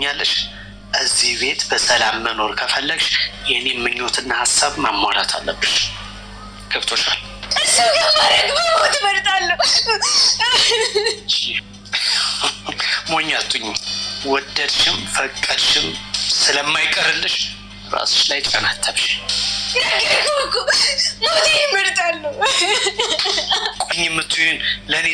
ትሰሚኛለሽ? እዚህ ቤት በሰላም መኖር ከፈለግሽ የኔ ምኞትና ሀሳብ ማሟላት አለብሽ። ገብቶሻል? እሱ ጋር ማድረግ በሞት እመርጣለሁ። ሞኝ አትሁኝ። ወደድሽም ፈቀድሽም ስለማይቀርልሽ ራስሽ ላይ ጫና አታብሽ። ነገርኩህ እኮ ሞት እመርጣለሁ። ቆኝ የምትይውን ለእኔ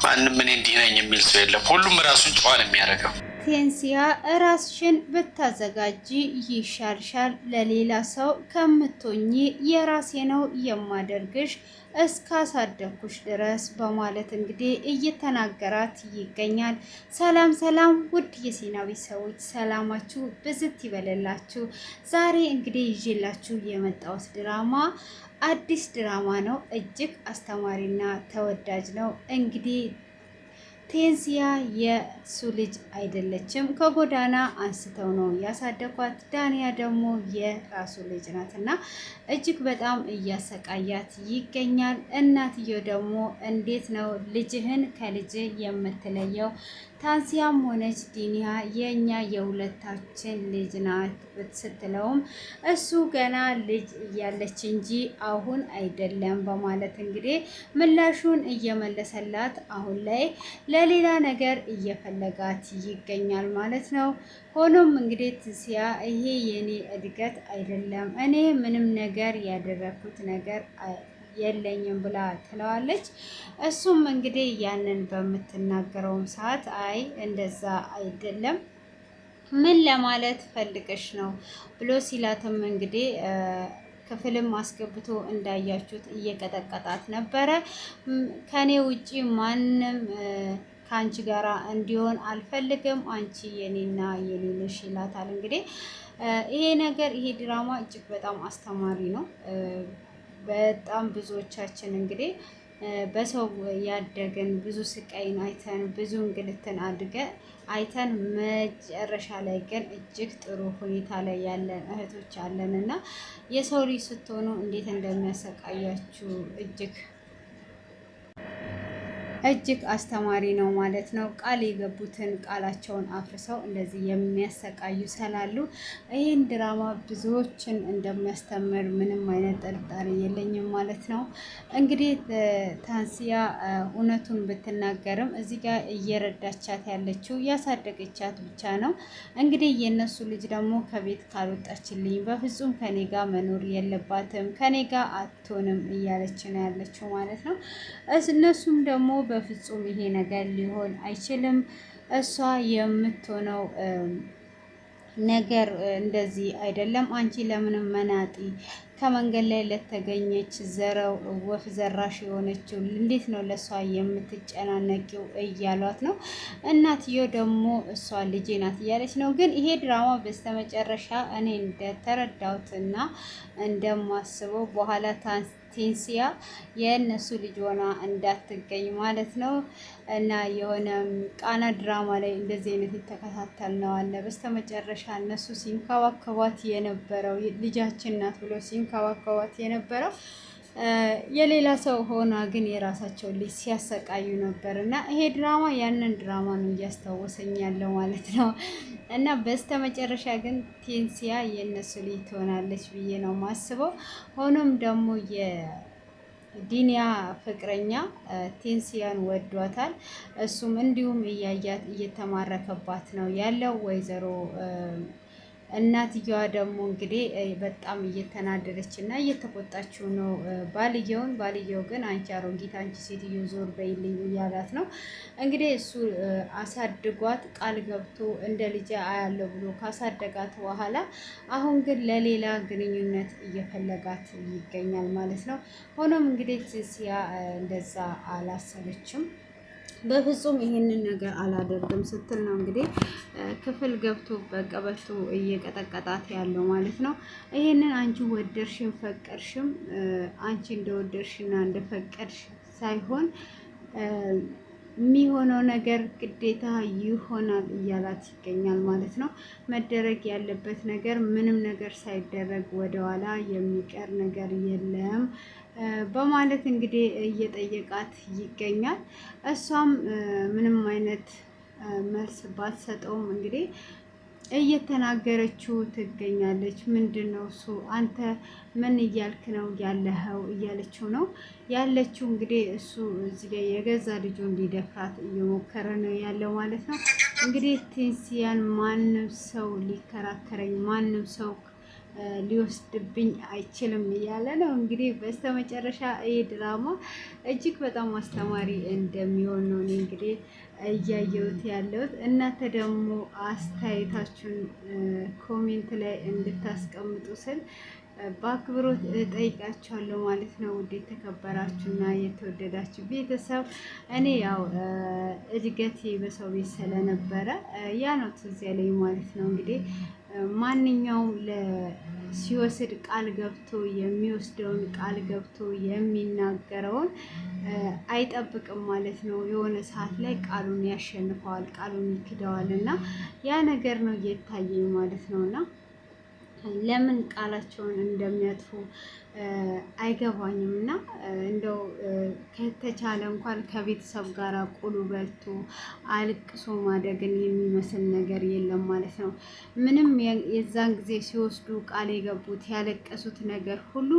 ማንም እኔ እንዲህ ነኝ የሚል ሰው የለም። ሁሉም ራሱን ጨዋ ነው የሚያደርገው። ቴንሲያ ራስሽን ብታዘጋጂ ይሻልሻል። ለሌላ ሰው ከምትሆኚ የራሴ ነው የማደርግሽ እስካሳደግኩሽ ድረስ በማለት እንግዲህ እየተናገራት ይገኛል። ሰላም ሰላም፣ ውድ የሲናዊ ሰዎች ሰላማችሁ ብዝት ይበለላችሁ። ዛሬ እንግዲህ ይዤላችሁ የመጣሁት ድራማ አዲስ ድራማ ነው። እጅግ አስተማሪና ተወዳጅ ነው። እንግዲህ ቴንሲያ የሱ ልጅ አይደለችም። ከጎዳና አንስተው ነው ያሳደጓት። ዳንያ ደግሞ የራሱ ልጅ ናት እና እጅግ በጣም እያሰቃያት ይገኛል። እናትየው ደግሞ እንዴት ነው ልጅህን ከልጅ የምትለየው? ታንሲያም ሆነች ዲኒያ የኛ የሁለታችን ልጅ ናት ስትለውም እሱ ገና ልጅ እያለች እንጂ አሁን አይደለም በማለት እንግዲህ ምላሹን እየመለሰላት አሁን ላይ ለሌላ ነገር እየፈለጋት ይገኛል ማለት ነው። ሆኖም እንግዲህ ትንሲያ ይሄ የኔ እድገት አይደለም፣ እኔ ምንም ነገር ያደረኩት ነገር የለኝም ብላ ትለዋለች። እሱም እንግዲህ ያንን በምትናገረውም ሰዓት አይ እንደዛ አይደለም ምን ለማለት ፈልገሽ ነው ብሎ ሲላትም እንግዲህ ክፍልም አስገብቶ እንዳያችሁት እየቀጠቀጣት ነበረ። ከኔ ውጪ ማንም ከአንቺ ጋራ እንዲሆን አልፈልግም፣ አንቺ የኔና የኔ ነሽ ይላታል። እንግዲህ ይሄ ድራማ እጅግ በጣም አስተማሪ ነው። በጣም ብዙዎቻችን እንግዲህ በሰው ያደግን ብዙ ስቃይን አይተን ብዙ እንግልትን አይተን መጨረሻ ላይ ግን እጅግ ጥሩ ሁኔታ ላይ ያለን እህቶች አለን እና የሰው ልጅ ስትሆኑ እንዴት እንደሚያሰቃያችሁ እጅግ አስተማሪ ነው ማለት ነው። ቃል የገቡትን ቃላቸውን አፍርሰው እንደዚህ የሚያሰቃዩ ስላሉ ይህን ድራማ ብዙዎችን እንደሚያስተምር ምንም አይነት ጥርጣሬ የለኝም ማለት ነው። እንግዲህ ታንሲያ እውነቱን ብትናገርም እዚህ ጋር እየረዳቻት ያለችው ያሳደገቻት ብቻ ነው። እንግዲህ የእነሱ ልጅ ደግሞ ከቤት ካልወጣችልኝ በፍጹም ከኔ ጋር መኖር የለባትም፣ ከኔ ጋር አትሆንም እያለች ነው ያለችው ማለት ነው። እነሱም ደግሞ በፍጹም ይሄ ነገር ሊሆን አይችልም፣ እሷ የምትሆነው ነገር እንደዚህ አይደለም። አንቺ ለምንም መናጢ ከመንገድ ላይ ለተገኘች ዘረው ወፍ ዘራሽ የሆነችው እንዴት ነው ለእሷ የምትጨናነቂው እያሏት ነው። እናትየው ደግሞ እሷ ልጄ ናት እያለች ነው። ግን ይሄ ድራማ በስተመጨረሻ እኔ እንደተረዳሁትና እንደማስበው በኋላ ቴንሲያ የእነሱ ልጅ ሆና እንዳትገኝ ማለት ነው። እና የሆነ ቃና ድራማ ላይ እንደዚህ አይነት የተከታተል ነው አለ። በስተመጨረሻ እነሱ ሲንከባከቧት የነበረው ልጃችን ናት ብሎ ሲንከባከቧት የነበረው የሌላ ሰው ሆና ግን የራሳቸው ልጅ ሲያሰቃዩ ነበር። እና ይሄ ድራማ ያንን ድራማ ነው እያስታወሰኝ ያለው ማለት ነው። እና በስተመጨረሻ ግን ቴንሲያ የእነሱ ልጅ ትሆናለች ብዬ ነው ማስበው። ሆኖም ደግሞ የዲኒያ ፍቅረኛ ቴንሲያን ወዷታል። እሱም እንዲሁም እያያት እየተማረከባት ነው ያለው። ወይዘሮ እናትየዋ ደግሞ እንግዲህ በጣም እየተናደደች እና እየተቆጣችው ነው ባልየውን። ባልየው ግን አንቺ አሮጊት፣ አንቺ ሴትዮ ዞር በይልኝ እያላት ነው። እንግዲህ እሱ አሳድጓት ቃል ገብቶ እንደ ልጅ አያለው ብሎ ካሳደጋት በኋላ አሁን ግን ለሌላ ግንኙነት እየፈለጋት ይገኛል ማለት ነው። ሆኖም እንግዲህ ትንሲያ እንደዛ አላሰበችም። በፍጹም ይሄንን ነገር አላደርግም ስትል ነው እንግዲህ ክፍል ገብቶ በቀበቶ እየቀጠቀጣት ያለው ማለት ነው። ይሄንን አንቺ ወደድሽም ፈቀድሽም አንቺ እንደወደድሽና እንደፈቀድሽ ሳይሆን የሚሆነው ነገር ግዴታ ይሆናል እያላት ይገኛል ማለት ነው። መደረግ ያለበት ነገር ምንም ነገር ሳይደረግ ወደኋላ የሚቀር ነገር የለም በማለት እንግዲህ እየጠየቃት ይገኛል። እሷም ምንም አይነት መልስ ባትሰጠውም እንግዲህ እየተናገረችው ትገኛለች። ምንድን ነው እሱ አንተ ምን እያልክ ነው ያለኸው እያለችው ነው ያለችው። እንግዲህ እሱ እዚህ ላይ የገዛ ልጁን ሊደፍራት እየሞከረ ነው ያለው ማለት ነው። እንግዲህ ቲንሲያን ማንም ሰው ሊከራከረኝ ማንም ሰው ሊወስድብኝ አይችልም እያለ ነው። እንግዲህ በስተመጨረሻ ይህ ድራማ እጅግ በጣም አስተማሪ እንደሚሆን ነው እኔ እንግዲህ እያየሁት ያለሁት። እናንተ ደግሞ አስተያየታችሁን ኮሜንት ላይ እንድታስቀምጡ ስል በአክብሮት ጠይቃችኋለሁ ማለት ነው። ውድ የተከበራችሁና የተወደዳችሁ ቤተሰብ እኔ ያው እድገቴ በሰው ቤት ስለነበረ ያ ነው ትዝ ያለኝ ማለት ነው። እንግዲህ ማንኛውም ሲወስድ ቃል ገብቶ የሚወስደውን ቃል ገብቶ የሚናገረውን አይጠብቅም ማለት ነው። የሆነ ሰዓት ላይ ቃሉን ያሸንፈዋል፣ ቃሉን ይክደዋል እና ያ ነገር ነው እየታየኝ ማለት ነው። እና ለምን ቃላቸውን እንደሚያጥፉ አይገባኝም። እና እንደው ከተቻለ እንኳን ከቤተሰብ ጋር ቁሉ በልቶ አልቅሶ ማደግን የሚመስል ነገር የለም ማለት ነው። ምንም የዛን ጊዜ ሲወስዱ ቃል የገቡት ያለቀሱት ነገር ሁሉ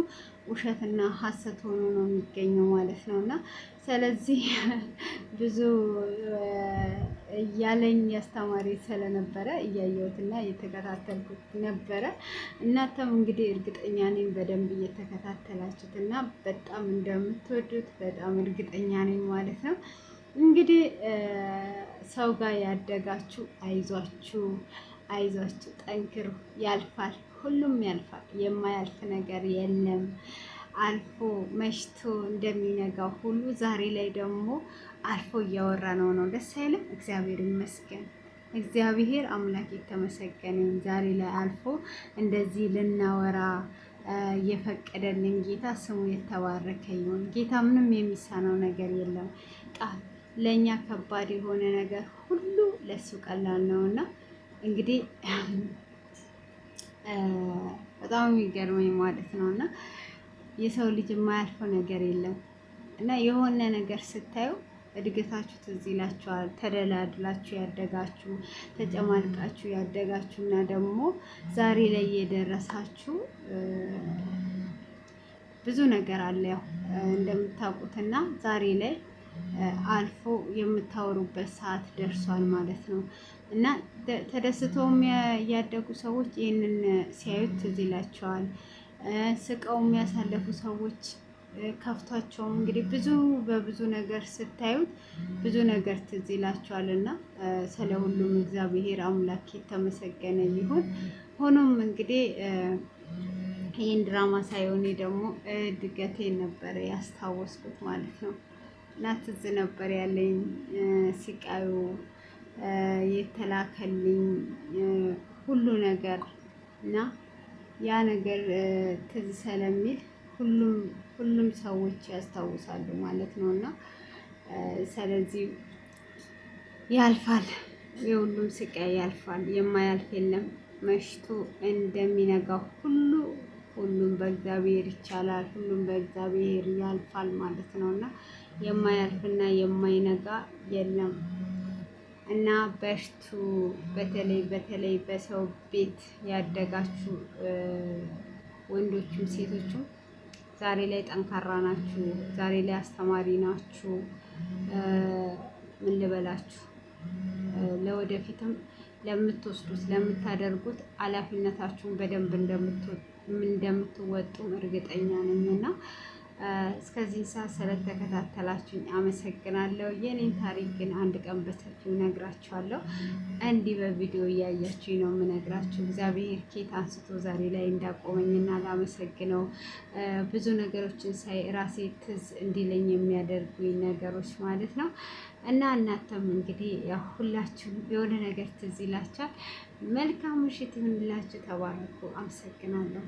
ውሸትና ሐሰት ሆኖ ነው የሚገኘው ማለት ነው። እና ስለዚህ ብዙ እያለኝ አስተማሪ ስለነበረ እያየሁትና እየተከታተልኩት ነበረ። እናንተም እንግዲህ እርግጠኛ ነኝ በደንብ እየተከታተላችሁት እና በጣም እንደምትወዱት በጣም እርግጠኛ ነኝ ማለት ነው። እንግዲህ ሰው ጋር ያደጋችሁ አይዟችሁ፣ አይዟችሁ፣ ጠንክሩ፣ ያልፋል፣ ሁሉም ያልፋል። የማያልፍ ነገር የለም። አልፎ መሽቶ እንደሚነጋው ሁሉ ዛሬ ላይ ደግሞ አልፎ እያወራ ነው። ደስ አይልም? እግዚአብሔር ይመስገን። እግዚአብሔር አምላክ የተመሰገነ ዛሬ ላይ አልፎ እንደዚህ ልናወራ የፈቀደልን ጌታ ስሙ የተባረከ ይሁን። ጌታ ምንም የሚሳነው ነገር የለም። ለእኛ ከባድ የሆነ ነገር ሁሉ ለሱ ቀላል ነውና እንግዲህ በጣም የሚገርመኝ ማለት ነውና የሰው ልጅ የማያልፈው ነገር የለም እና የሆነ ነገር ስታዩ እድገታችሁ ትዝ ይላችኋል። ተደላድላችሁ ያደጋችሁ ተጨማልቃችሁ ያደጋችሁ እና ደግሞ ዛሬ ላይ የደረሳችሁ ብዙ ነገር አለ ያው እንደምታውቁትና ዛሬ ላይ አልፎ የምታወሩበት ሰዓት ደርሷል ማለት ነው። እና ተደስተውም ያደጉ ሰዎች ይህንን ሲያዩት ትዝ ይላቸዋል። ስቀው የሚያሳለፉ ሰዎች ከፍቷቸውም እንግዲህ በብዙ ነገር ስታዩት ብዙ ነገር ትዝ ይላቸዋል እና ስለ ሁሉም እግዚአብሔር አምላክ የተመሰገነ ይሁን። ሆኖም እንግዲህ ይህን ድራማ ሳይሆን ደግሞ እድገቴን ነበረ ያስታወስኩት ማለት ነው። እና ትዝ ነበር ያለኝ ሲቃዩ የተላከልኝ ሁሉ ነገር እና ያ ነገር ትዝ ስለሚል ሁሉም ሰዎች ያስታውሳሉ ማለት ነው። እና ስለዚህ ያልፋል፣ የሁሉም ስቃይ ያልፋል፣ የማያልፍ የለም። መሽቶ እንደሚነጋው ሁሉም በእግዚአብሔር ይቻላል፣ ሁሉም በእግዚአብሔር ያልፋል ማለት ነው። እና የማያልፍና የማይነጋ የለም። እና በርቱ። በተለይ በሰው ቤት ያደጋችሁ ወንዶቹም ሴቶቹም ዛሬ ላይ ጠንካራ ናችሁ፣ ዛሬ ላይ አስተማሪ ናችሁ። ምን ልበላችሁ፣ ለወደፊትም ለምትወስዱት ለምታደርጉት ኃላፊነታችሁን በደንብ እንደምትወጡም እርግጠኛ ነኝ እና እስከዚህ ሰዓት ስለተከታተላችሁኝ አመሰግናለሁ። የኔን ታሪክ ግን አንድ ቀን በሰፊው ነግራችኋለሁ። እንዲህ በቪዲዮ እያያችሁኝ ነው የምነግራችሁ። እግዚአብሔር ኬት አንስቶ ዛሬ ላይ እንዳቆመኝና ላመሰግነው ብዙ ነገሮችን ሳይ ራሴ ትዝ እንዲለኝ የሚያደርጉኝ ነገሮች ማለት ነው። እና እናንተም እንግዲህ ያው ሁላችሁም የሆነ ነገር ትዝ ይላችኋል። መልካም ምሽት ይሁንላችሁ። ተባረኩ። አመሰግናለሁ።